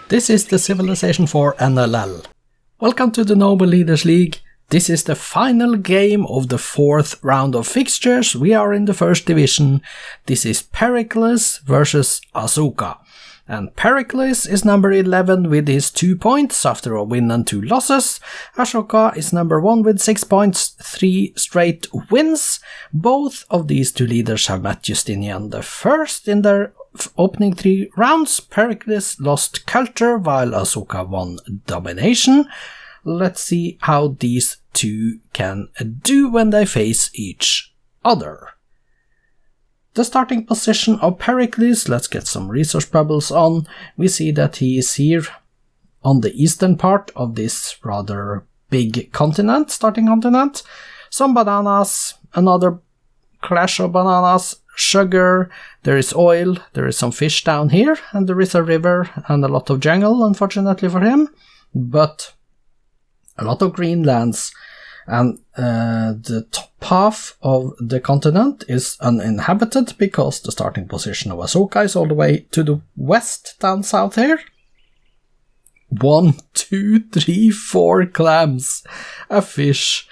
This is the Civilization 4 NLL. Welcome to the Noble Leaders League. This is the final game of the 4th round of fixtures. We are in the 1st division. This is Pericles versus Asoka. And Pericles is number 11 with his 2 points after a win and 2 losses. Asoka is number 1 with 6 points, 3 straight wins. Both of these two leaders have met Justinian the First in their opening 3 rounds. Pericles lost culture while Asoka won domination. Let's see how these two can do when they face each other. The starting position of Pericles, let's get some resource bubbles on. We see that he is here on the eastern part of this rather big continent, starting continent. Some bananas, another clash of bananas, sugar, there is oil, there is some fish down here, and there is a river and a lot of jungle, unfortunately for him, but a lot of green lands. And the top half of the continent is uninhabited because the starting position of Asoka is all the way to the west, down south here. 1, 2, 3, 4 clams, a fish,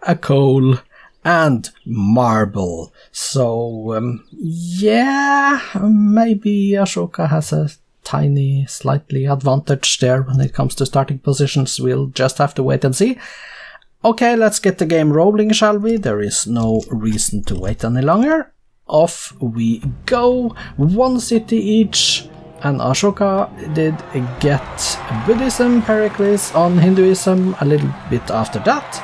a coal, and marble. So, yeah, maybe Asoka has a tiny, slightly advantage there when it comes to starting positions. We'll just have to wait and see. Okay, let's get the game rolling, shall we? There is no reason to wait any longer. Off we go. 1 city each. And Asoka did get Buddhism, Pericles on Hinduism a little bit after that.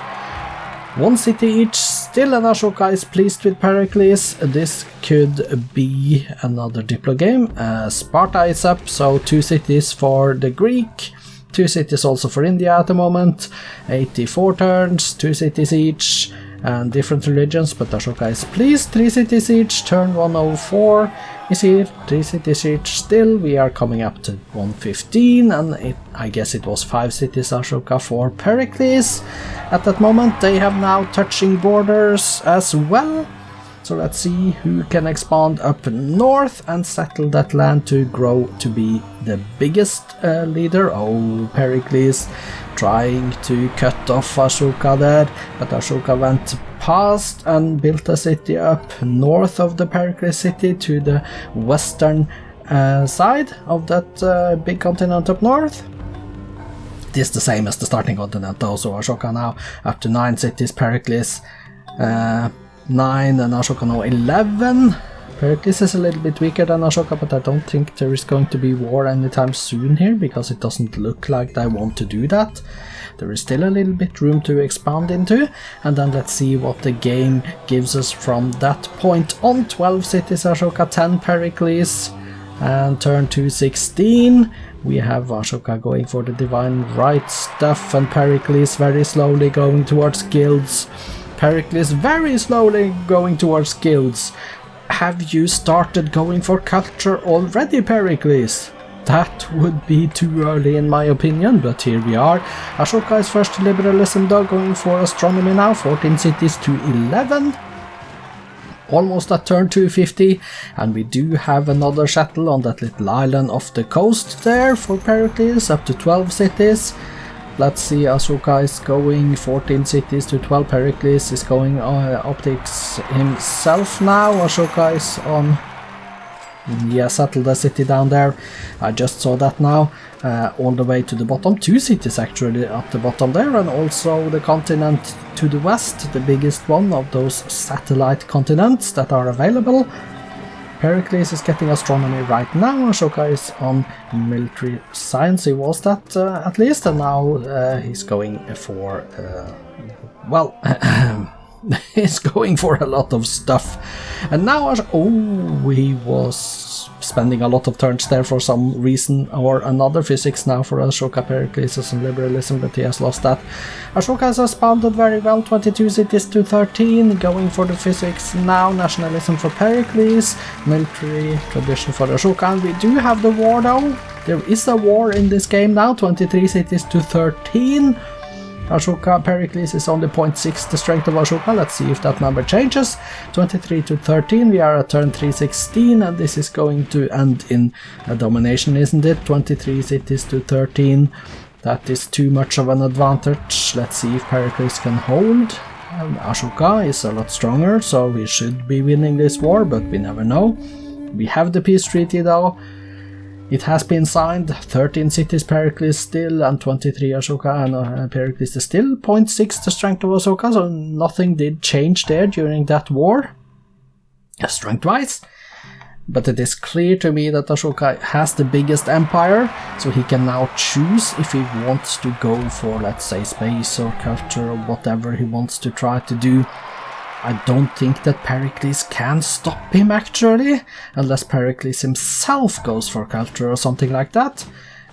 1 city each. Still, and Asoka is pleased with Pericles. This could be another Diplo game. Sparta is up, so 2 cities for the Greek. 2 cities also for India at the moment. 84 turns, 2 cities each, and different religions, but Asoka is pleased. 3 cities each, turn 104 is here, 3 cities each. Still, we are coming up to 115, and I guess it was 5 cities Asoka for Pericles. At that moment, they have now touching borders as well. So let's see who can expand up north and settle that land to grow to be the biggest leader. Oh, Pericles trying to cut off Asoka there, but Asoka went past and built a city up north of the Pericles city to the western side of that big continent up north. This is the same as the starting continent though, so Asoka now up to 9 cities, Pericles 9, and Asoka now 11. Pericles is a little bit weaker than Asoka, but I don't think there is going to be war anytime soon here, because it doesn't look like they want to do that. There is still a little bit room to expand into, and then let's see what the game gives us from that point on. 12 cities Asoka, 10 Pericles, and turn 216. We have Asoka going for the divine right stuff, and Pericles very slowly going towards guilds. Pericles very slowly going towards guilds. Have you started going for culture already, Pericles? That would be too early in my opinion, but here we are. Asoka is first to liberalism though, going for astronomy now, 14 cities to 11. Almost at turn 250, and we do have another shuttle on that little island off the coast there for Pericles, up to 12 cities. Let's see, Asoka is going 14 cities to 12, Pericles is going optics himself now. Asoka is on, yeah, settled the city down there. I just saw that now, all the way to the bottom. 2 cities actually at the bottom there, and also the continent to the west, the biggest one of those satellite continents that are available. Pericles is getting astronomy right now. Asoka is on military science, he was that at least, and now he's going for, well, he's going for a lot of stuff. And now, oh, he was spending a lot of turns there for some reason or another. Physics now for Asoka, Pericles is on liberalism, but he has lost that. Asoka has responded very well, 22 cities to 13, going for the physics now. Nationalism for Pericles, military tradition for Asoka, and we do have the war though. There is a war in this game now, 23 cities to 13. Asoka, Pericles is only 0.6 the strength of Asoka. Let's see if that number changes. 23 to 13, we are at turn 316, and this is going to end in a domination, isn't it? 23 cities to 13. That is too much of an advantage. Let's see if Pericles can hold. Asoka is a lot stronger, so we should be winning this war, but we never know. We have the peace treaty though. It has been signed. 13 cities Pericles still, and 23 Asoka, and Pericles is still 0.6 the strength of Asoka, so nothing did change there during that war, strength-wise. But it is clear to me that Asoka has the biggest empire, so he can now choose if he wants to go for, let's say, space or culture or whatever he wants to try to do. I don't think that Pericles can stop him actually, unless Pericles himself goes for culture or something like that.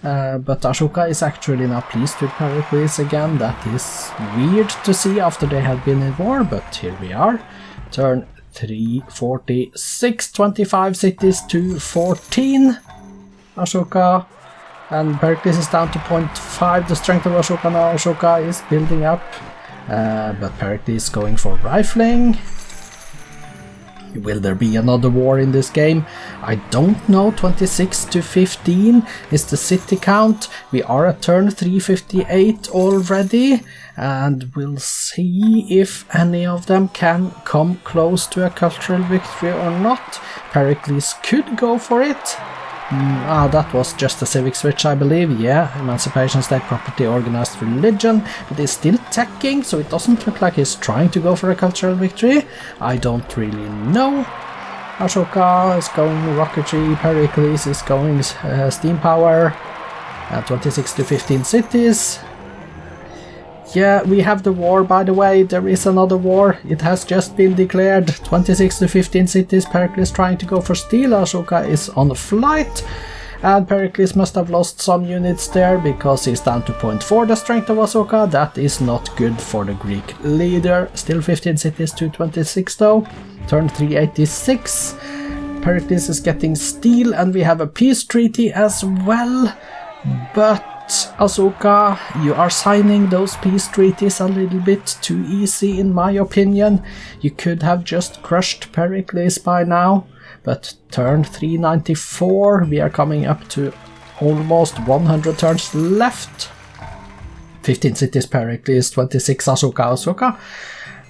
But Asoka is actually now pleased with Pericles again. That is weird to see after they have been in war, but here we are. Turn 346, 25 cities to 14. Asoka, and Pericles is down to 0.5 the strength of Asoka now. Asoka is building up, but Pericles is going for rifling. Will there be another war in this game? I don't know. 26 to 15 is the city count. We are at turn 358 already, and we'll see if any of them can come close to a cultural victory or not. Pericles could go for it. That was just a civic switch, I believe. Yeah, emancipation, state property, organized religion, but he's still teching, so it doesn't look like he's trying to go for a cultural victory. I don't really know. Asoka is going rocketry, Pericles is going steam power, 26 to 15 cities. Yeah, we have the war, by the way. There is another war. It has just been declared. 26 to 15 cities. Pericles trying to go for steel. Asoka is on a flight. And Pericles must have lost some units there because he's down to 0.4 the strength of Asoka. That is not good for the Greek leader. Still 15 cities to 26 though. Turn 386. Pericles is getting steel, and we have a peace treaty as well. But Asoka, you are signing those peace treaties a little bit too easy in my opinion. You could have just crushed Pericles by now, but turn 394, we are coming up to almost 100 turns left. 15 cities Pericles, 26 Asoka.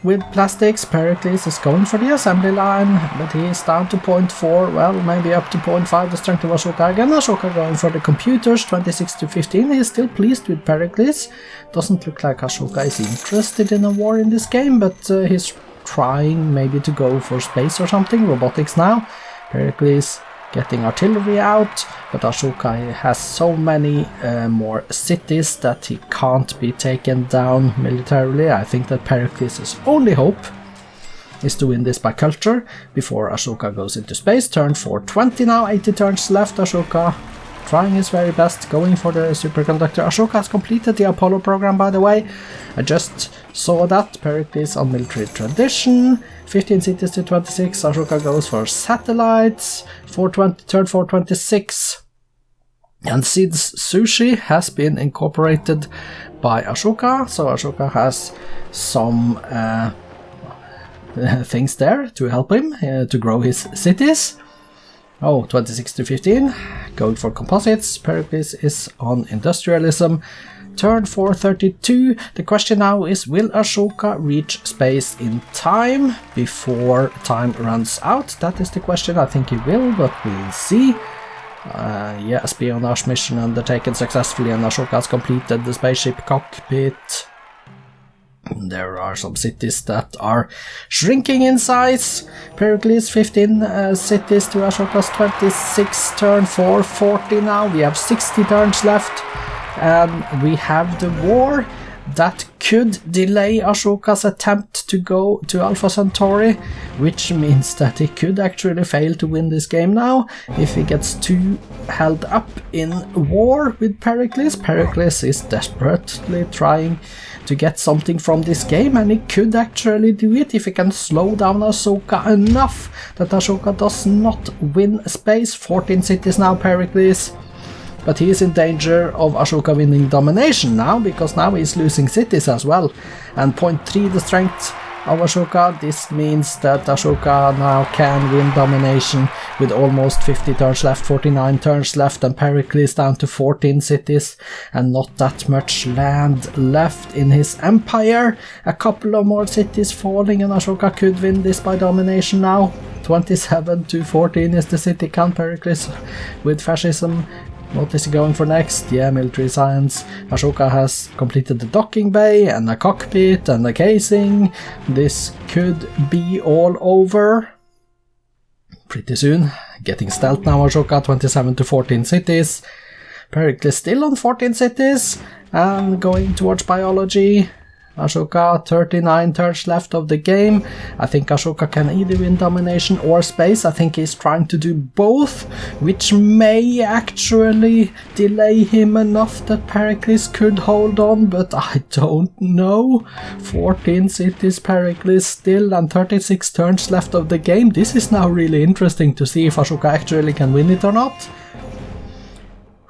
With plastics, Pericles is going for the assembly line, but he is down to 0.4, well, maybe up to 0.5 the strength of Asoka again. Asoka going for the computers, 26 to 15. He is still pleased with Pericles. Doesn't look like Asoka is interested in a war in this game, but he's trying maybe to go for space or something. Robotics now. Pericles getting artillery out, but Asoka has so many more cities that he can't be taken down militarily. I think that Pericles' only hope is to win this by culture before Asoka goes into space. Turn 420 now, 80 turns left. Asoka trying his very best, going for the superconductor. Asoka has completed the Apollo program, by the way. I just saw that. Pericles on military tradition. 15 cities to 26. Asoka goes for satellites. 420, turn 426. And Sid's Sushi has been incorporated by Asoka, so Asoka has some things there to help him to grow his cities. Oh, 26 to 15, going for composites. Pericles is on industrialism. Turn 432. The question now is, will Asoka reach space in time before time runs out? That is the question. I think he will, but we'll see. Yeah, espionage mission undertaken successfully, and Asoka has completed the spaceship cockpit. There are some cities that are shrinking in size. Pericles 15 cities to Asoka's 26, turn 440 now. We have 60 turns left, and we have the war that could delay Asoka's attempt to go to Alpha Centauri, which means that he could actually fail to win this game now if he gets too held up in war with Pericles. Pericles is desperately trying to get something from this game, and he could actually do it if he can slow down Asoka enough that Asoka does not win space. 14 cities now, Pericles. but he is in danger of Asoka winning domination now, because now he's losing cities as well. And 0.3 the strength of Asoka. This means that Asoka now can win domination with almost 50 turns left, 49 turns left, and Pericles down to 14 cities and not that much land left in his empire. A couple of more cities falling and Asoka could win this by domination now. 27 to 14 is the city count. Pericles with fascism. What is he going for next? Yeah, military science. Asoka has completed the docking bay and a cockpit and a casing. This could be all over pretty soon. Getting stealth now, Asoka, 27 to 14 cities. Pericles still on 14 cities and going towards biology. Asoka, 39 turns left of the game. I think Asoka can either win domination or space. I think he's trying to do both, which may actually delay him enough that Pericles could hold on, but I don't know. 14 cities Pericles still and 36 turns left of the game. This is now really interesting to see if Asoka actually can win it or not.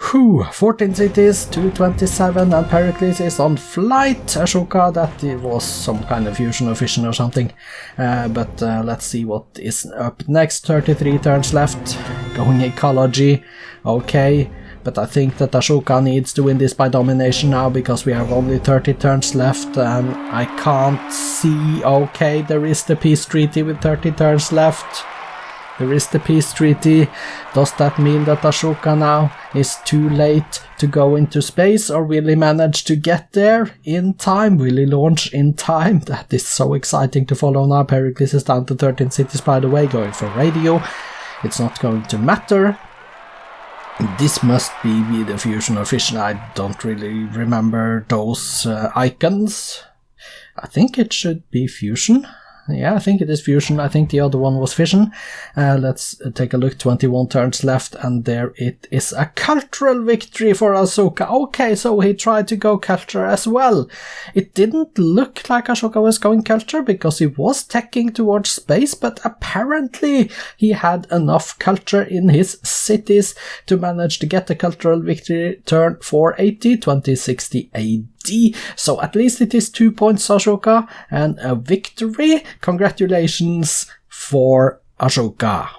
14 cities, 227, and Pericles is on flight. Asoka, that was some kind of fusion or fission or something. But let's see what is up next. 33 turns left, going ecology. Okay, but I think that Asoka needs to win this by domination now, because we have only 30 turns left and I can't see. Okay, there is the peace treaty with 30 turns left. There is the peace treaty. Does that mean that Asoka now is too late to go into space, or will he manage to get there in time? Will he launch in time? That is so exciting to follow now. Pericles is down to 13 cities, by the way, going for radio. It's not going to matter. This must be the fusion or fission. I don't really remember those icons. I think it should be fusion. Yeah, I think it is fusion. I think the other one was fission. Let's take a look. 21 turns left, and there it is. A cultural victory for Asoka. Okay, so he tried to go culture as well. It didn't look like Asoka was going culture, because he was teching towards space, but apparently he had enough culture in his cities to manage to get the cultural victory turn 480, 2060 AD. So at least it is 2 points Asoka and a victory. Congratulations for Asoka.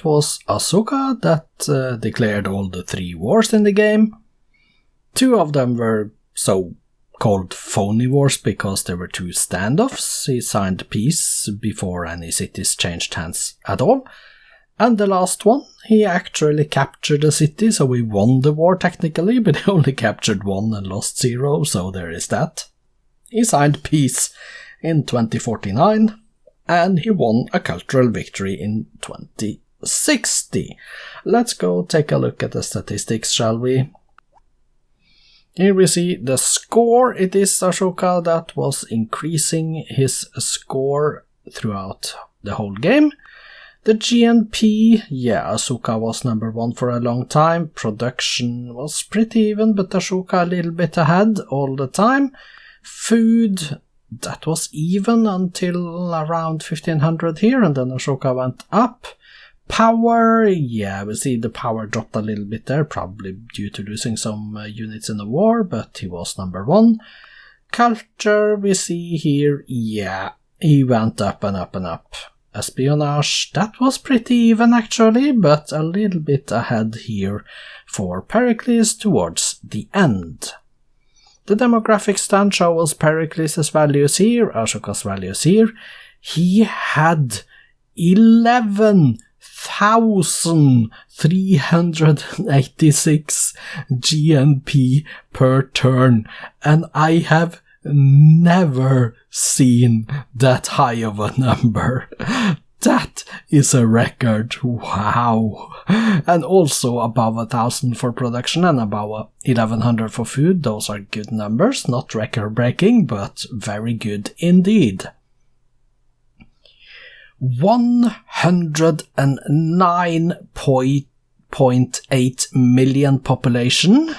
was Asoka that declared all the 3 wars in the game. 2 of them were so-called phony wars because there were 2 standoffs. He signed peace before any cities changed hands at all. And the last one, he actually captured a city, so he won the war technically, but he only captured 1 and lost 0, so there is that. He signed peace in 2049, and he won a cultural victory in 2060. Let's go take a look at the statistics, shall we? Here we see the score. It is Asoka that was increasing his score throughout the whole game. The GNP, yeah, Asoka was number 1 for a long time. Production was pretty even, but Asoka a little bit ahead all the time. Food, that was even until around 1500 here, and then Asoka went up. Power, yeah, we see the power dropped a little bit there, probably due to losing some units in the war, but he was number 1. Culture, we see here, yeah, he went up and up and up. Espionage, that was pretty even actually, but a little bit ahead here for Pericles towards the end. The demographic stand shows Pericles' values here, Asoka's values here. He had 11,386 GNP per turn, and I have never seen that high of a number. That is a record, wow. And also above 1,000 for production and above 1,100 for food. Those are good numbers, not record breaking, but very good indeed. 109.8 million population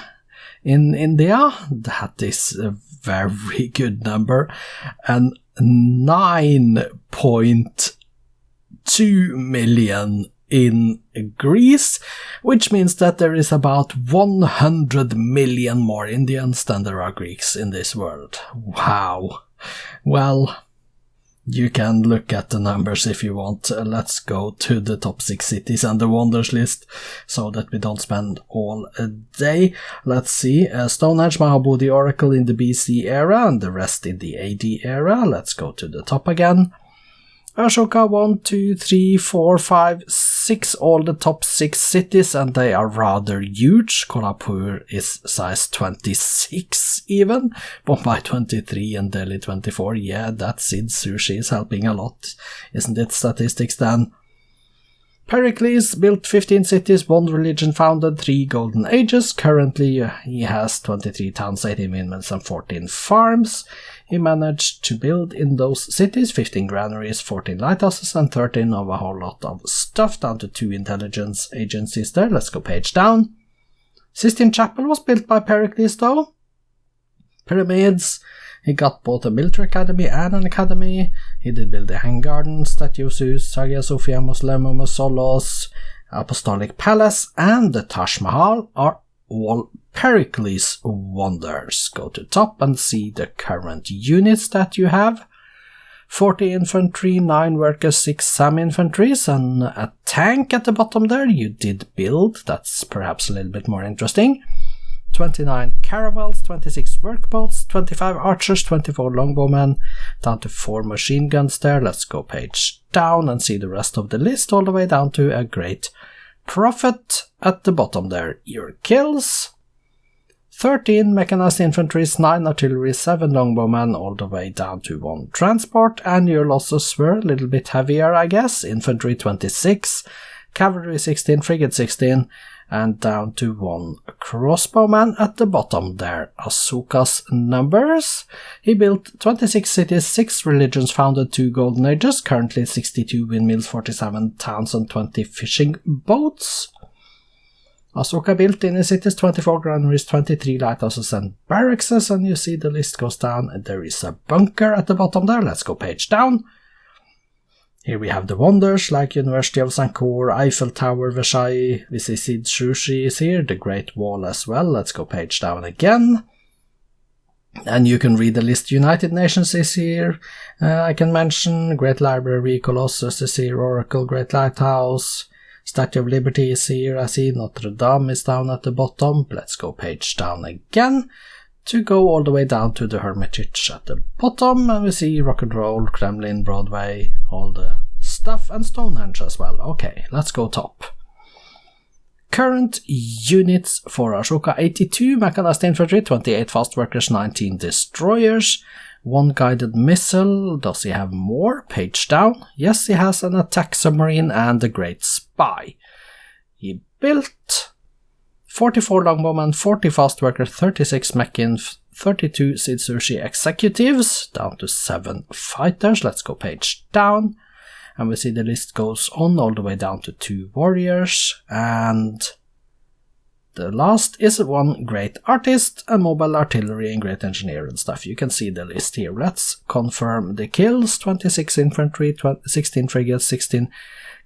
in India. That is a very good number. And 9.2 million in Greece, which means that there is about 100 million more Indians than there are Greeks in this world. Wow. Well, you can look at the numbers if you want. Let's go to the top 6 cities and the wonders list so that we don't spend all day. Let's see. Stonehenge, Mahabodhi, Oracle in the BC era and the rest in the AD era. Let's go to the top again. Asoka 1, 2, 3, 4, 5, 6, all the top 6 cities, and they are rather huge. Kolhapur is size 26 even, Bombay 23 and Delhi 24. Yeah, that Sid Sushi is helping a lot, isn't it? Statistics then. Pericles built 15 cities, 1 religion founded, 3 golden ages. Currently he has 23 towns, 18 windmills and 14 farms. He managed to build in those cities 15 granaries, 14 lighthouses and 13 of a whole lot of stuff, down to 2 intelligence agencies there. Let's go page down. Sistine Chapel was built by Pericles though. Pyramids. He got both a military academy and an academy. He did build the Hang Garden, Statue of Zeus, Hagia Sophia, Mausoleum, Solos, Apostolic Palace, and the Taj Mahal are all Pericles wonders. Go to top and see the current units that you have. 40 infantry, 9 workers, 6 semi-infantries, and a tank at the bottom there you did build. That's perhaps a little bit more interesting. 29 caravels, 26 workboats, 25 archers, 24 longbowmen, down to 4 machine guns there. Let's go page down and see the rest of the list all the way down to a great prophet at the bottom there. Your kills. 13 mechanized infantries, 9 artillery, 7 longbowmen, all the way down to 1 transport, and your losses were a little bit heavier, I guess. Infantry 26, cavalry 16, frigate 16, and down to 1 crossbowman at the bottom there. Asoka's numbers. He built 26 cities, 6 religions founded, 2 golden ages, currently 62 windmills, 47 towns and 20 fishing boats. Asoka built in his cities 24 granaries, 23 lighthouses and barracks, and you see the list goes down and there is a bunker at the bottom there. Let's go page down. Here we have the wonders like University of Sankor, Eiffel Tower, Versailles, we see Sid Sushi is here, the Great Wall as well. Let's go page down again. And you can read the list. United Nations is here. I can mention Great Library, Colossus is here, Oracle, Great Lighthouse, Statue of Liberty is here, I see. Notre Dame is down at the bottom. Let's go page down again to go all the way down to the Hermitage at the bottom, and we see Rock and Roll, Kremlin, Broadway, all the stuff, and Stonehenge as well. Okay, let's go top. Current units for Asoka: 82 mechanized infantry, 28 fast workers, 19 destroyers, 1 guided missile. Does he have more? Page down. Yes, he has an attack submarine and a great spy. He built 44 longbowmen, 40 fast workers, 36 mech-inf, 32 Sidsushi executives, down to 7 fighters. Let's go page down. And we see the list goes on all the way down to 2 warriors, and the last is 1 great artist, a mobile artillery and great engineer and stuff. You can see the list here. Let's confirm the kills: 26 infantry, 16 frigates, 16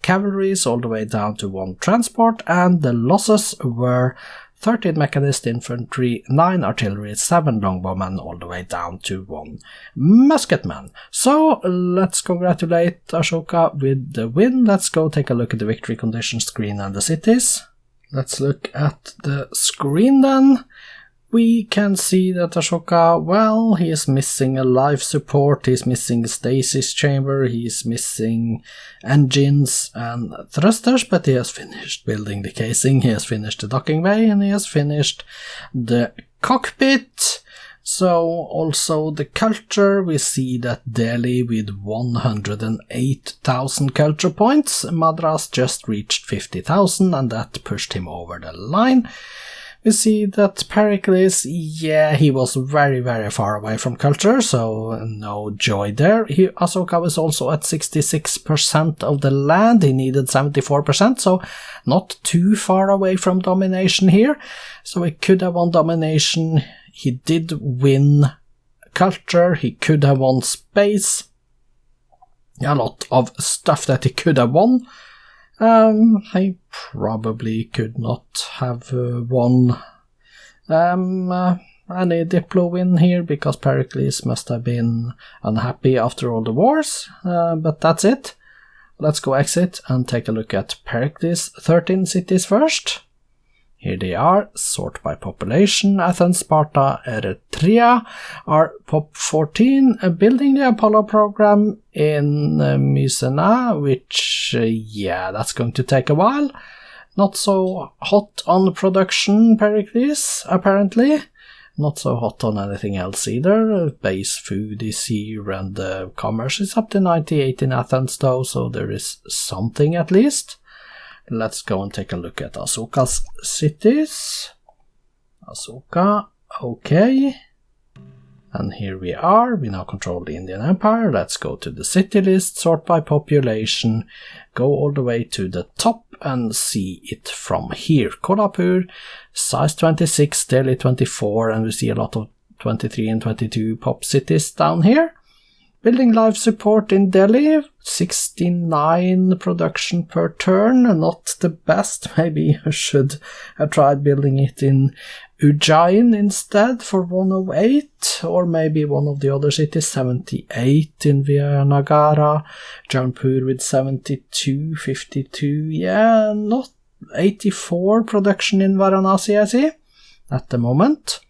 cavalries, all the way down to 1 transport, and the losses were 13 mechanized infantry, 9 artillery, 7 longbowmen, all the way down to 1 musketman. So let's congratulate Asoka with the win. Let's go take a look at the victory condition screen and the cities. Let's look at the screen then. We can see that Asoka, well, he is missing a life support, he's missing a stasis chamber, he's missing engines and thrusters, but he has finished building the casing, he has finished the docking bay, and he has finished the cockpit. So also the culture, we see that Delhi with 108,000 culture points, Madras just reached 50,000, and that pushed him over the line. We see that Pericles, yeah, he was very, very far away from culture, so no joy there. Asoka was also at 66% of the land, he needed 74%, so not too far away from domination here. So he could have won domination, he did win culture, he could have won space. A lot of stuff that he could have won. I probably could not have won any Diplo win here, because Pericles must have been unhappy after all the wars, but that's it. Let's go exit and take a look at Pericles' 13 cities first. Here they are, sort by population. Athens, Sparta, Eritrea are pop 14, building the Apollo program in Mycenae, which, yeah, that's going to take a while. Not so hot on production, Pericles, apparently. Not so hot on anything else either. Base food is here, and commerce is up to 98 in Athens though, so there is something at least. Let's go and take a look at Asoka's cities. Asoka, okay. And here we are, we now control the Indian Empire. Let's go to the city list, sort by population, go all the way to the top and see it from here. Kolhapur, size 26, Delhi 24, and we see a lot of 23 and 22 pop cities down here. Building life support in Delhi, 69 production per turn, not the best. Maybe you should have tried building it in Ujjain instead for 108, or maybe one of the other cities, 78 in Vijayanagara, Jaunpur with 72, 52, yeah, not 84 production in Varanasi, I see, at the moment.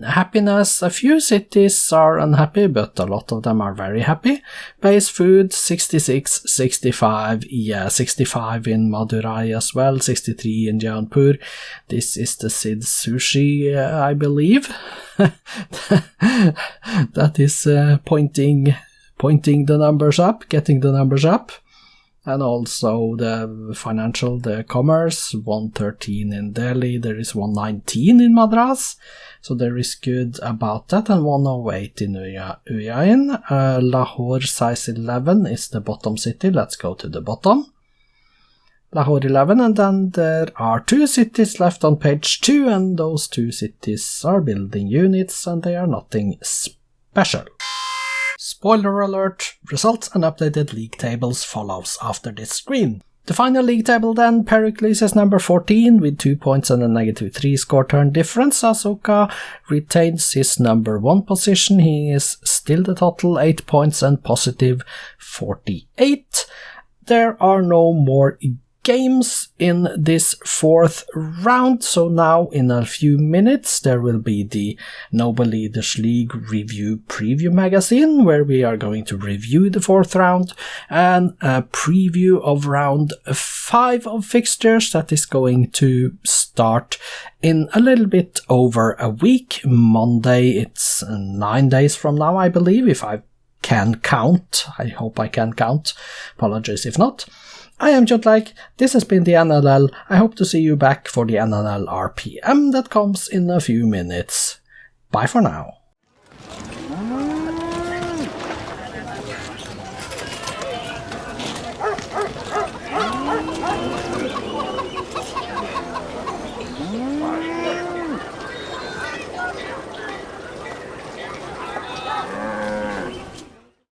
Happiness, a few cities are unhappy, but a lot of them are very happy. Base food, 66, 65, yeah, 65 in Madurai as well, 63 in Jaunpur. This is the Sid Sushi, I believe. That is pointing the numbers up, getting the numbers up. And also the financial, the commerce, 113 in Delhi, there is 119 in Madras, so there is good about that, and 108 in Ujjain. Lahore size 11 is the bottom city, let's go to the bottom. Lahore 11, and then there are 2 cities left on page 2, and those 2 cities are building units, and they are nothing special. Spoiler alert, results and updated league tables follows after this screen. The final league table then, Pericles is number 14 with 2 points and a -3 score turn difference. Asoka retains his number 1 position, he is still the total 8 points and positive 48. there are no more games in this fourth round, so now in a few minutes there will be the Noble Leaders League review preview magazine, where we are going to review the fourth round, and a preview of round 5 of fixtures that is going to start in a little bit over a week. Monday, it's 9 days from now, I believe, if I can count. I hope I can count. Apologies if not. I am Kjotleik, this has been the NLL. I hope to see you back for the NLL RPM that comes in a few minutes. Bye for now.